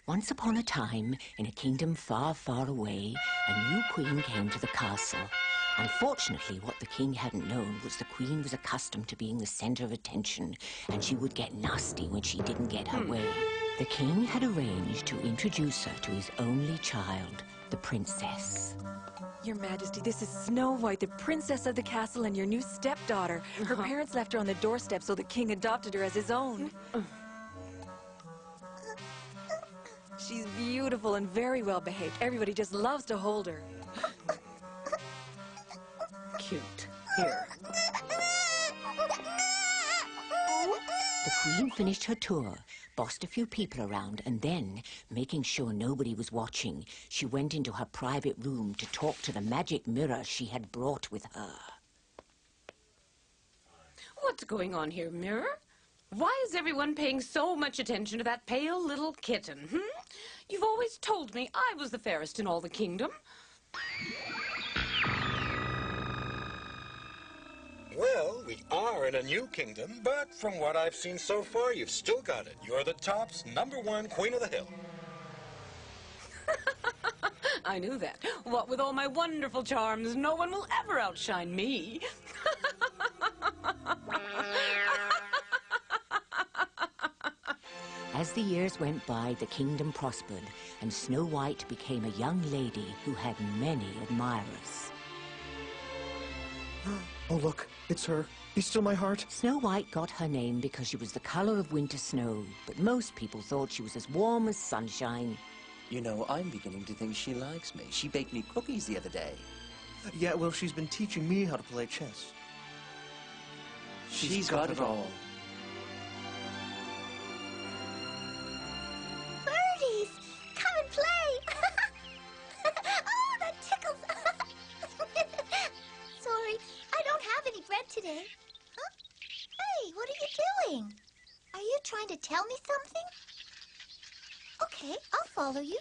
Once upon a time, in a kingdom far, far away, a new queen came to the castle. Unfortunately, what the king hadn't known was the queen was accustomed to being the center of attention, and she would get nasty when she didn't get her way. The king had arranged to introduce her to his only child, the princess. Your Majesty, this is Snow White, the princess of the castle and your new stepdaughter. Her parents left her on the doorstep, so the king adopted her as his own. She's beautiful and very well behaved. Everybody just loves to hold her. Cute. Here. The queen finished her tour, bossed a few people around, and then, making sure nobody was watching, she went into her private room to talk to the magic mirror she had brought with her. What's going on here, Mirror? Why is everyone paying so much attention to that pale little kitten, You've always told me I was the fairest in all the kingdom. Well, we are in a new kingdom, but from what I've seen so far, you've still got it. You're the top's #1 queen of the hill. I knew that. What with all my wonderful charms, no one will ever outshine me. As the years went by, the kingdom prospered, and Snow White became a young lady who had many admirers. Oh, look, it's her. Be still, my heart. Snow White got her name because she was the color of winter snow, but most people thought she was as warm as sunshine. You know, I'm beginning to think she likes me. She baked me cookies the other day. Yeah, well, she's been teaching me how to play chess. She's got it all. Birdies! Come and play! Oh, that tickles! Sorry, I don't have any bread today. Huh? Hey, what are you doing? Are you trying to tell me something? Okay, I'll follow you.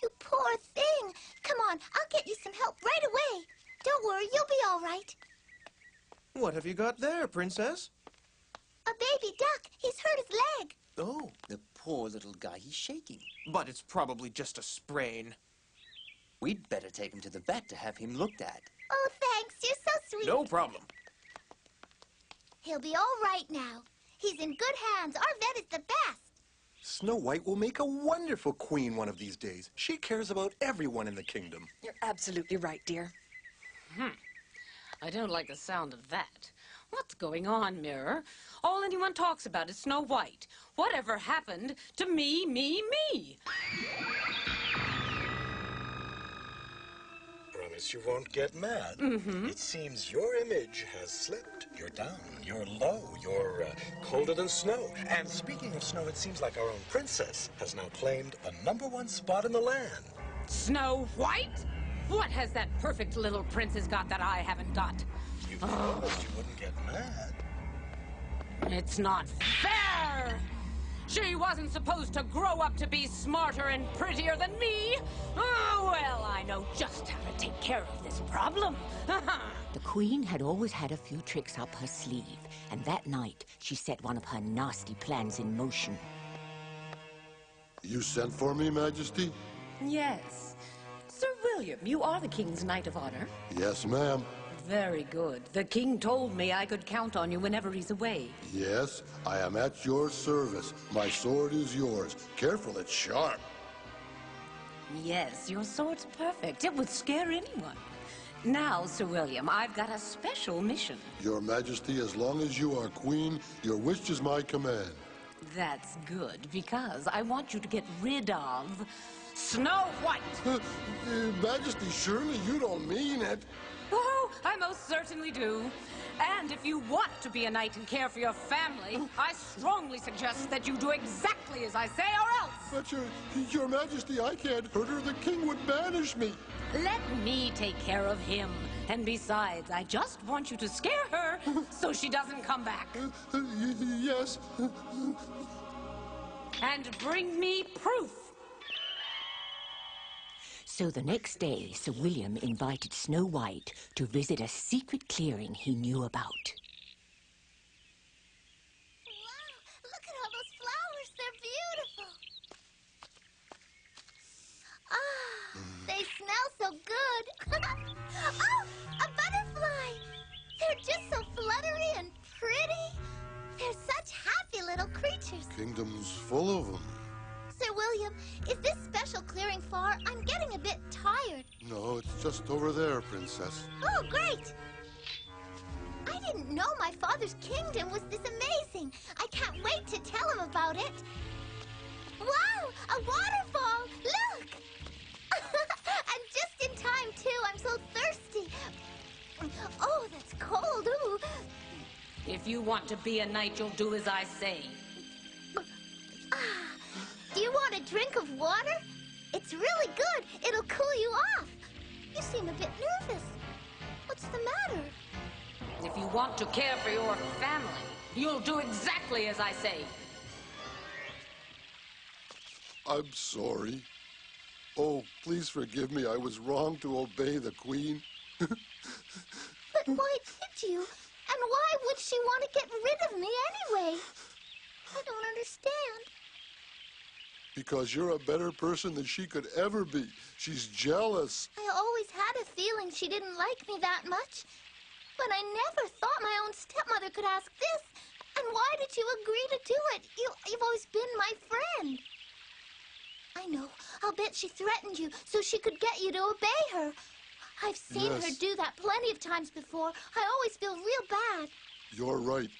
You poor thing. Come on, I'll get you some help right away. Don't worry, you'll be all right. What have you got there, princess? A baby duck. He's hurt his leg. Oh, The poor little guy, he's shaking. but it's probably just a sprain. We'd better take him to the vet to have him looked at. Oh, thanks. You're so sweet. No problem. He'll be all right now. He's in good hands. Our vet is the best. Snow White will make a wonderful queen one of these days. She cares about everyone in the kingdom. You're absolutely right, dear. I don't like the sound of that. What's going on, Mirror? All anyone talks about is Snow White. Whatever happened to me? Promise you won't get mad. It seems your image has slipped. You're down, you're low, you're colder than snow. And speaking of snow, it seems like our own princess has now claimed a #1 spot in the land. Snow White? What has that perfect little princess got that I haven't got? You promised you wouldn't get mad. It's not fair! She wasn't supposed to grow up to be smarter and prettier than me! Oh, well, I know just how to take care of this problem. The queen had always had a few tricks up her sleeve, and that night she set one of her nasty plans in motion. You sent for me, Majesty? Yes. Sir William, you are the King's Knight of Honor. Yes, ma'am. Very good. The King told me I could count on you whenever he's away. Yes, I am at your service. My sword is yours. Careful, it's sharp. Yes, your sword's perfect. It would scare anyone. Now, Sir William, I've got a special mission. Your Majesty, as long as you are queen, your wish is my command. That's good, because I want you to get rid of Snow White! Majesty, surely you don't mean it. Oh, I most certainly do. And if you want to be a knight and care for your family, I strongly suggest that you do exactly as I say, or else. But your Majesty, I can't hurt her. The king would banish me. Let me take care of him. And besides, I just want you to scare her so she doesn't come back. Yes. And bring me proof. So the next day, Sir William invited Snow White to visit a secret clearing he knew about. spiders. Kingdom's full of them. Sir William, is this special clearing far? I'm getting a bit tired. No, it's just over there, Princess. Oh, great! I didn't know my father's kingdom was this amazing. I can't wait to tell him about it. Wow, a waterfall! Look! And just in time, too. I'm so thirsty. Oh, that's cold. Ooh. If you want to be a knight, you'll do as I say. Do you want a drink of water? It's really good. It'll cool you off. You seem a bit nervous. What's the matter? If you want to care for your family, you'll do exactly as I say. I'm sorry. Oh, please forgive me. I was wrong to obey the Queen. But why did you? And why would she want to get rid of me anyway? I don't understand. Because you're a better person than she could ever be. She's jealous. I always had a feeling she didn't like me that much. But I never thought my own stepmother could ask this. And why did you agree to do it? You've always been my friend. I know. I'll bet she threatened you so she could get you to obey her. I've seen her do that plenty of times before. I always feel real bad. You're right.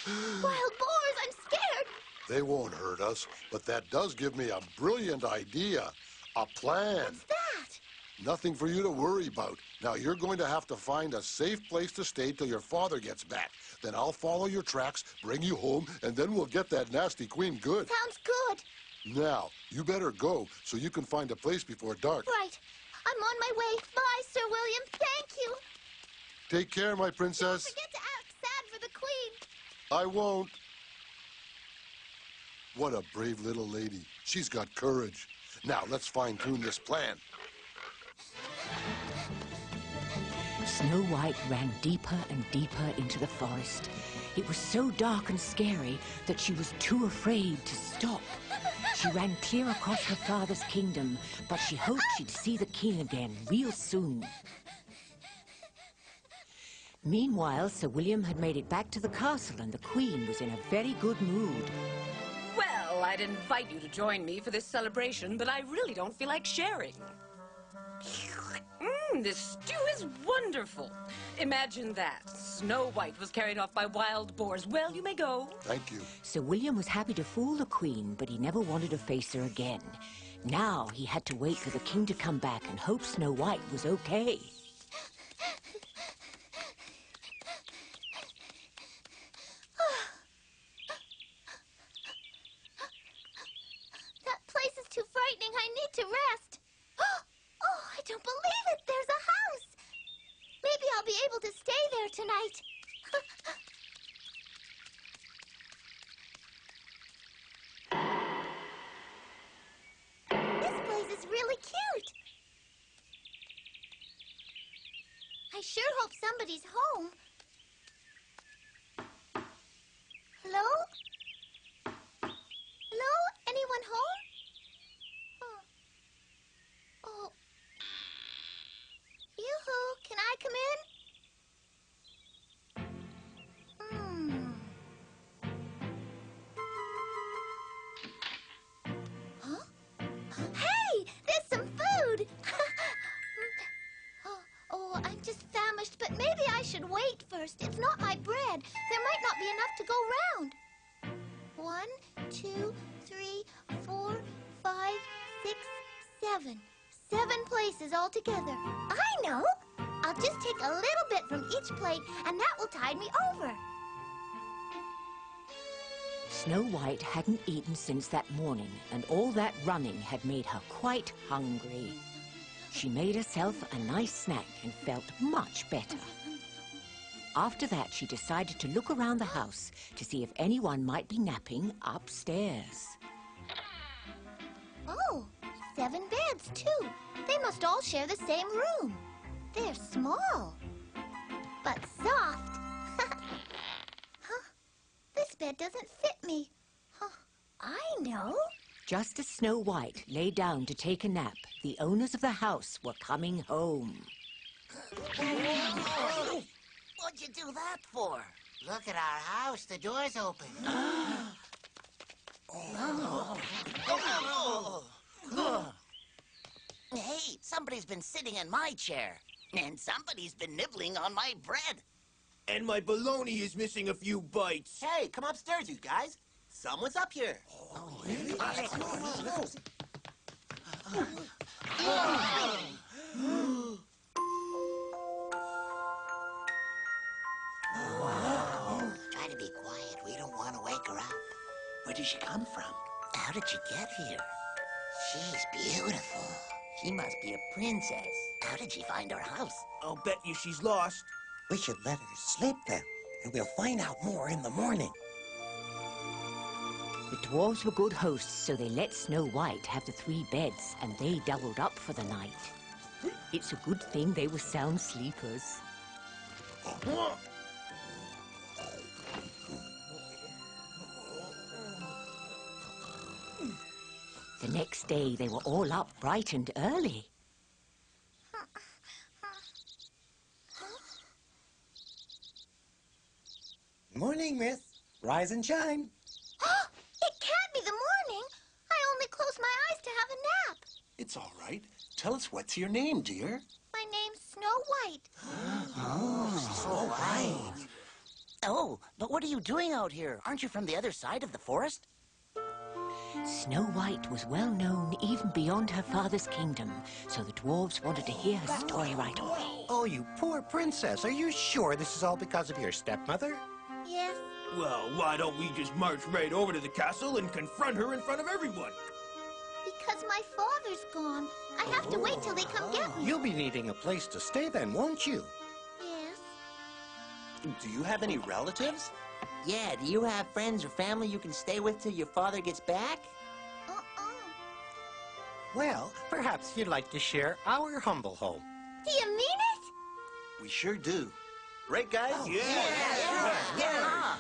Wild boars, I'm scared. They won't hurt us, but that does give me a brilliant idea. A plan. What's that? Nothing for you to worry about. Now, you're going to have to find a safe place to stay till your father gets back. Then I'll follow your tracks, bring you home, and then we'll get that nasty queen good. Sounds good. Now, you better go so you can find a place before dark. Right. I'm on my way. Bye, Sir William. Thank you. Take care, my princess. Don't forget to act sad for the Queen. I won't. What a brave little lady. She's got courage. Now, let's fine-tune this plan. Snow White ran deeper and deeper into the forest. It was so dark and scary that she was too afraid to stop. She ran clear across her father's kingdom, but she hoped she'd see the king again real soon. Meanwhile, Sir William had made it back to the castle, and the queen was in a very good mood. Well, I'd invite you to join me for this celebration, but I really don't feel like sharing. This stew is wonderful. Imagine that. Snow White was carried off by wild boars. Well, you may go. Thank you. Sir William was happy to fool the queen, but he never wanted to face her again. Now he had to wait for the king to come back and hope Snow White was okay. That place is too frightening. I need to rest. Oh, I don't believe it. There's a house. Maybe I'll be able to stay there tonight. This place is really cute. I sure hope somebody's home. Hello? Hello? Anyone home? Oh. Yoo-hoo, can I come in? Huh? Hey, there's some food! Oh, I'm just famished, but maybe I should wait first. It's not my bread. There might not be enough to go round. 1, 2, 3, 4, 5, 6, 7. 7 places altogether. I know! I'll just take a little bit from each plate, and that will tide me over. Snow White hadn't eaten since that morning, and all that running had made her quite hungry. She made herself a nice snack and felt much better. After that, she decided to look around the house to see if anyone might be napping upstairs. Oh, 7 beds, too. They must all share the same room. They're small, but soft. Huh? This bed doesn't fit me. Huh? I know. Just as Snow White lay down to take a nap, the owners of the house were coming home. What'd you do that for? Look at our house. The door's open. Hey, somebody's been sitting in my chair. And somebody's been nibbling on my bread. And my bologna is missing a few bites. Hey, come upstairs, you guys. Someone's up here. Try to be quiet. We don't want to wake her up. Where did she come from? How did she get here? She's beautiful. She must be a princess. How did she find our house? I'll bet you she's lost. We should let her sleep then, and we'll find out more in the morning. The dwarves were good hosts, so they let Snow White have the 3 beds, and they doubled up for the night. It's a good thing they were sound sleepers. The next day, they were all up bright and early. Morning, miss. Rise and shine. It can't be the morning. I only closed my eyes to have a nap. It's all right. Tell us what's your name, dear. My name's Snow White. Snow White. Oh, but what are you doing out here? Aren't you from the other side of the forest? Snow White was well known even beyond her father's kingdom, so the dwarves wanted to hear her story right away. Oh, you poor princess. Are you sure this is all because of your stepmother? Yes. Well, why don't we just march right over to the castle and confront her in front of everyone? Because my father's gone. I have to wait till they come get me. You'll be needing a place to stay then, won't you? Yes. Do you have any relatives? Yeah, do you have friends or family you can stay with till your father gets back? Well, perhaps you'd like to share our humble home. Do you mean it? We sure do. Right, guys? Yeah.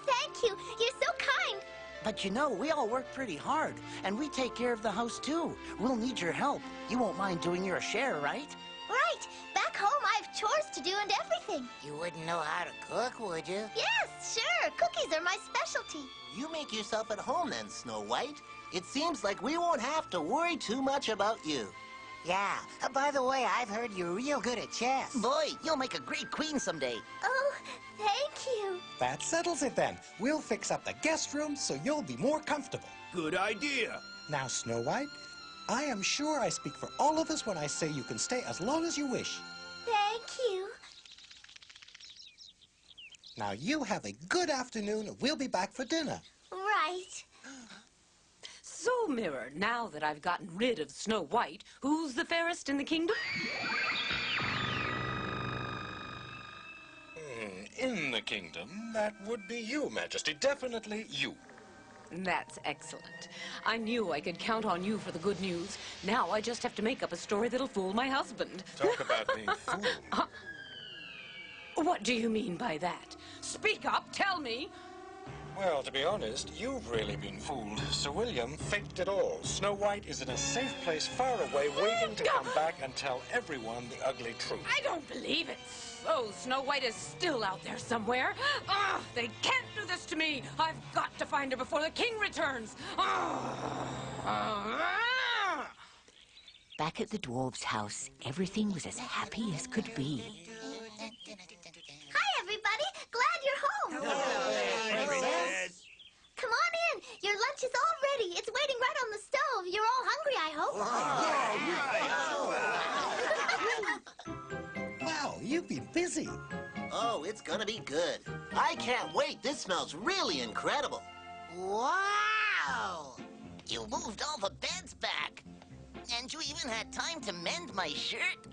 Thank you. You're so kind. But you know, we all work pretty hard, and we take care of the house too. We'll need your help. You won't mind doing your share, right? Right. Back home, I have chores to do and everything. You wouldn't know how to cook, would you? Yes, sure. Cookies are my specialty. You make yourself at home then, Snow White. It seems like we won't have to worry too much about you. Yeah. By the way, I've heard you're real good at chess. Boy, you'll make a great queen someday. Oh, thank you. That settles it then. We'll fix up the guest room so you'll be more comfortable. Good idea. Now, Snow White, I am sure I speak for all of us when I say you can stay as long as you wish. Thank you. Now, you have a good afternoon, and we'll be back for dinner. Right. So, Mirror, now that I've gotten rid of Snow White, who's the fairest in the kingdom? In the kingdom, that would be you, Majesty. Definitely you. That's excellent. I knew I could count on you for the good news. Now I just have to make up a story that'll fool my husband. Talk about being fooled. What do you mean by that? Speak up, tell me. Well, to be honest, you've really been fooled. Sir William faked it all. Snow White is in a safe place far away, waiting to come back and tell everyone the ugly truth. I don't believe it. Oh, Snow White is still out there somewhere. They can't do this to me. I've got to find her before the king returns. Back at the dwarves' house, everything was as happy as could be. Hi, everybody. Glad you're home. Come on in. Your lunch is all ready. It's waiting right on the stove. You're all hungry, I hope. Wow, you've been busy. Oh, it's gonna be good. I can't wait. This smells really incredible. Wow! You moved all the beds back. And you even had time to mend my shirt.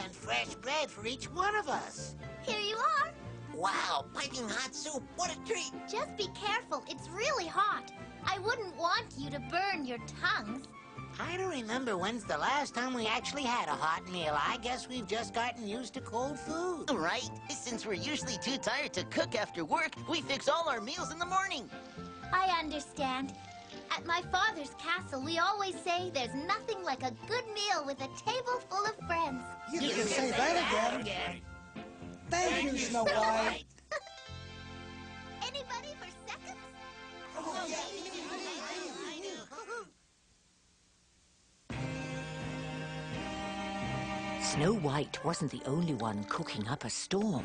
And fresh bread for each one of us. Here you are. Wow, piping hot soup. What a treat. Just be careful. It's really hot. I wouldn't want you to burn your tongues. I don't remember when's the last time we actually had a hot meal. I guess we've just gotten used to cold food. Right? Since we're usually too tired to cook after work, we fix all our meals in the morning. I understand. At my father's castle, we always say there's nothing like a good meal with a table full of friends. You can say that again. Thank you, Snow White. Snow White wasn't the only one cooking up a storm.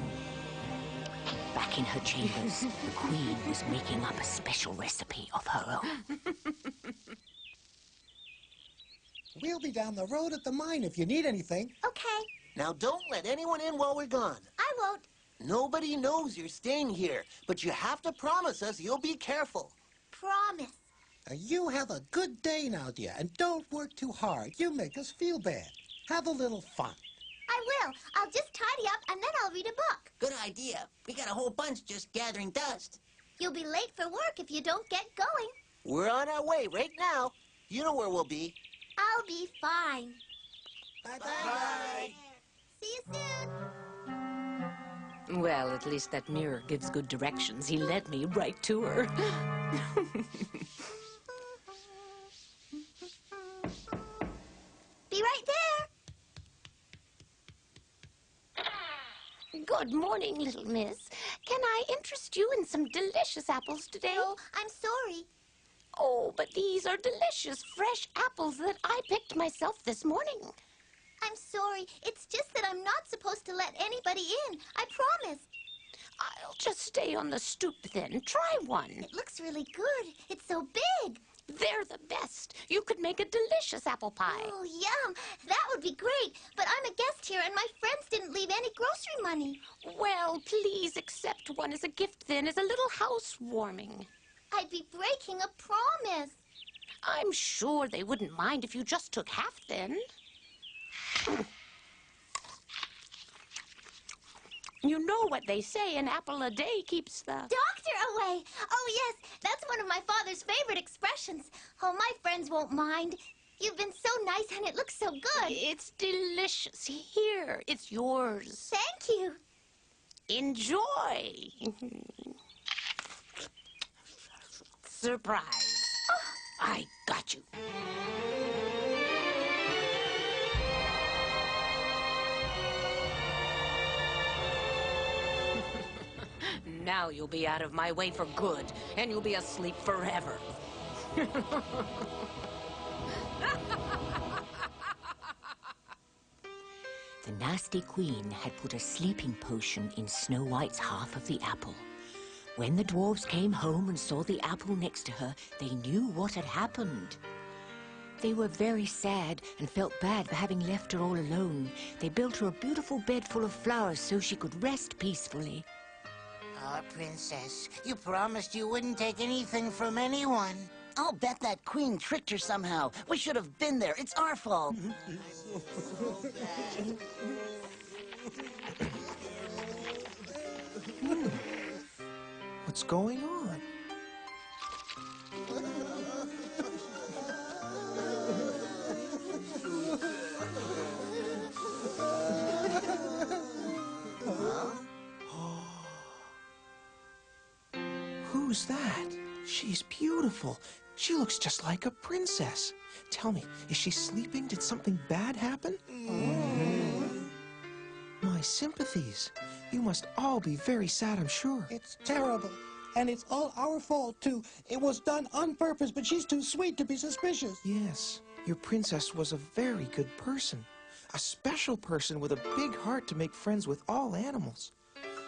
Back in her chambers, the Queen was making up a special recipe of her own. We'll be down the road at the mine if you need anything. Okay. Now, don't let anyone in while we're gone. I won't. Nobody knows you're staying here, but you have to promise us you'll be careful. Promise. You have a good day now, dear, and don't work too hard. You make us feel bad. Have a little fun. I will. I'll just tidy up and then I'll read a book. Good idea. We got a whole bunch just gathering dust. You'll be late for work if you don't get going. We're on our way right now. You know where we'll be. I'll be fine. Bye-bye. See you soon. Well, at least that mirror gives good directions. He led me right to her. Be right there. Good morning, little miss. Can I interest you in some delicious apples today? Oh, I'm sorry. Oh, but these are delicious, fresh apples that I picked myself this morning. I'm sorry. It's just that I'm not supposed to let anybody in. I promise. I'll just stay on the stoop then. Try one. It looks really good. It's so big. They're the best. You could make a delicious apple pie. Oh, yum. That would be great. But I'm a guest here, and my friends didn't leave any grocery money. Well, please accept one as a gift then, as a little housewarming. I'd be breaking a promise. I'm sure they wouldn't mind if you just took half then. You know what they say, an apple a day keeps the doctor away. Oh, yes, that's one of my father's favorite expressions. Oh, my friends won't mind. You've been so nice and it looks so good. It's delicious. Here, it's yours. Thank you. Enjoy. Surprise. I got you. Now you'll be out of my way for good, and you'll be asleep forever. The nasty Queen had put a sleeping potion in Snow White's half of the apple. When the dwarves came home and saw the apple next to her, they knew what had happened. They were very sad and felt bad for having left her all alone. They built her a beautiful bed full of flowers so she could rest peacefully. Oh, Princess, you promised you wouldn't take anything from anyone. I'll bet that Queen tricked her somehow. We should have been there. It's our fault. What's going on? Who's that? She's beautiful. She looks just like a princess. Tell me, is she sleeping? Did something bad happen? My sympathies. You must all be very sad, I'm sure. It's terrible. And it's all our fault, too. It was done on purpose, but she's too sweet to be suspicious. Yes, your princess was a very good person. A special person with a big heart to make friends with all animals.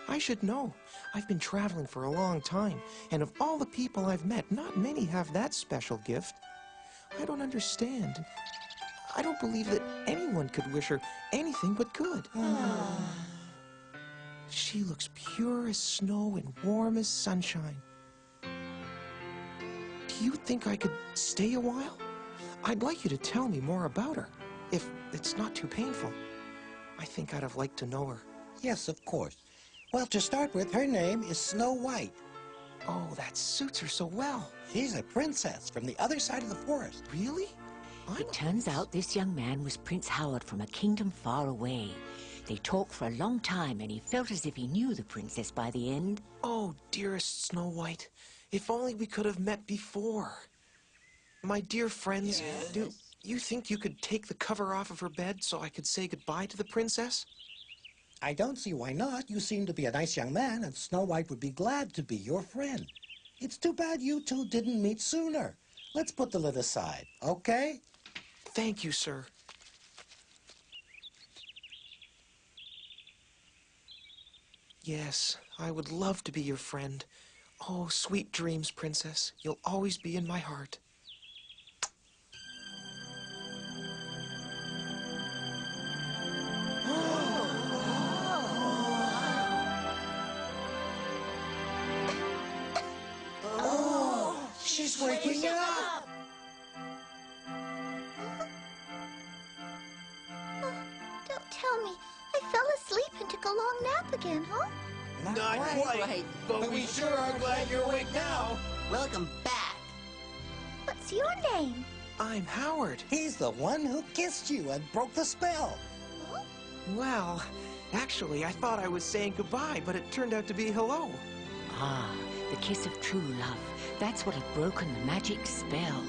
I should know. I've been traveling for a long time, and of all the people I've met, not many have that special gift. I don't understand. I don't believe that anyone could wish her anything but good. She looks pure as snow and warm as sunshine. Do you think I could stay a while? I'd like you to tell me more about her, if it's not too painful. I think I'd have liked to know her. Yes, of course. Well, to start with, her name is Snow White. Oh, that suits her so well. She's a princess from the other side of the forest. Really? It turns out this young man was Prince Howard from a kingdom far away. They talked for a long time, and he felt as if he knew the princess by the end. Oh, dearest Snow White, if only we could have met before. My dear friends, do you think you could take the cover off of her bed so I could say goodbye to the princess? I don't see why not. You seem to be a nice young man, and Snow White would be glad to be your friend. It's too bad you two didn't meet sooner. Let's put the lid aside, okay? Thank you, sir. Yes, I would love to be your friend. Oh, sweet dreams, Princess. You'll always be in my heart. Oh, she's waking up! Don't tell me. I fell asleep and took a long nap again, huh? Not quite, but we sure are glad you're awake now. Welcome back. What's your name? I'm Howard. He's the one who kissed you and broke the spell. Huh? Well, actually, I thought I was saying goodbye, but it turned out to be hello. Ah, the kiss of true love. That's what had broken the magic spell.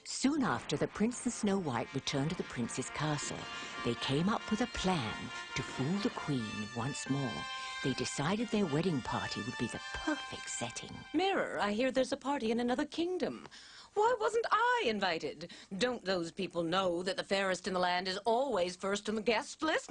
Soon after, the Prince and Snow White returned to the prince's castle. They came up with a plan to fool the Queen once more. They decided their wedding party would be the perfect setting. Mirror, I hear there's a party in another kingdom. Why wasn't I invited? Don't those people know that the fairest in the land is always first on the guest list?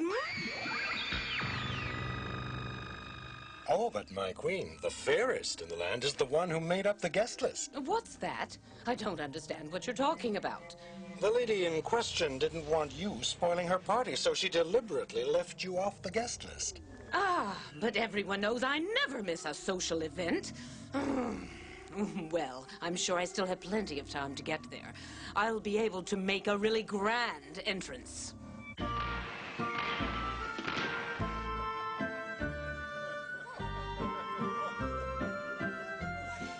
Oh, but my queen, the fairest in the land is the one who made up the guest list. What's that? I don't understand what you're talking about. The lady in question didn't want you spoiling her party, so she deliberately left you off the guest list. Ah, but everyone knows I never miss a social event. Well, I'm sure I still have plenty of time to get there. I'll be able to make a really grand entrance.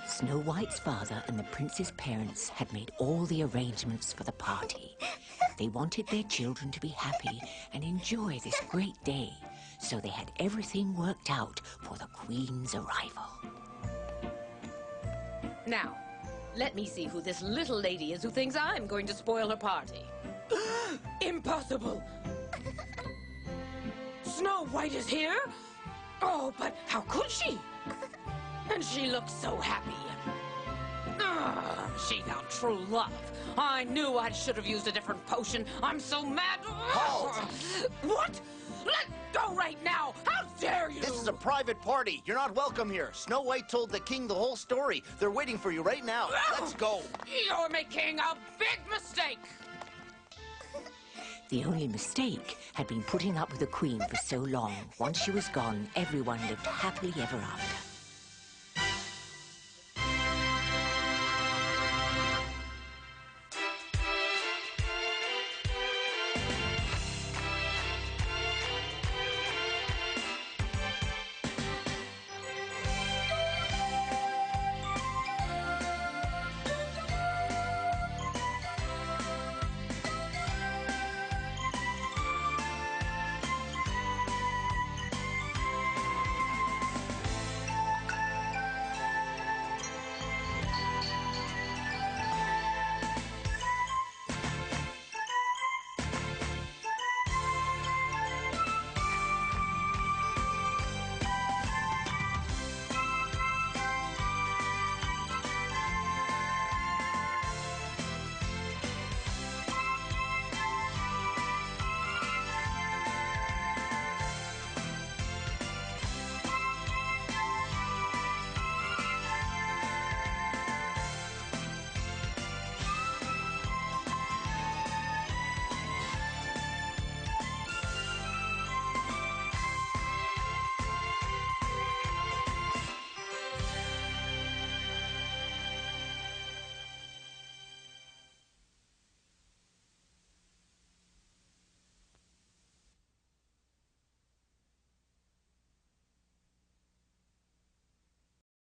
Snow White's father and the prince's parents had made all the arrangements for the party. They wanted their children to be happy and enjoy this great day, so they had everything worked out for the Queen's arrival. Now, let me see who this little lady is who thinks I'm going to spoil her party. Impossible! Snow White is here? Oh, but how could she? And she looks so happy. She found true love. I knew I should have used a different potion. I'm so mad. Halt! What? Let go right now! How dare you! This is a private party. You're not welcome here. Snow White told the king the whole story. They're waiting for you right now. Let's go. You're making a big mistake. The only mistake had been putting up with the Queen for so long. Once she was gone, everyone lived happily ever after.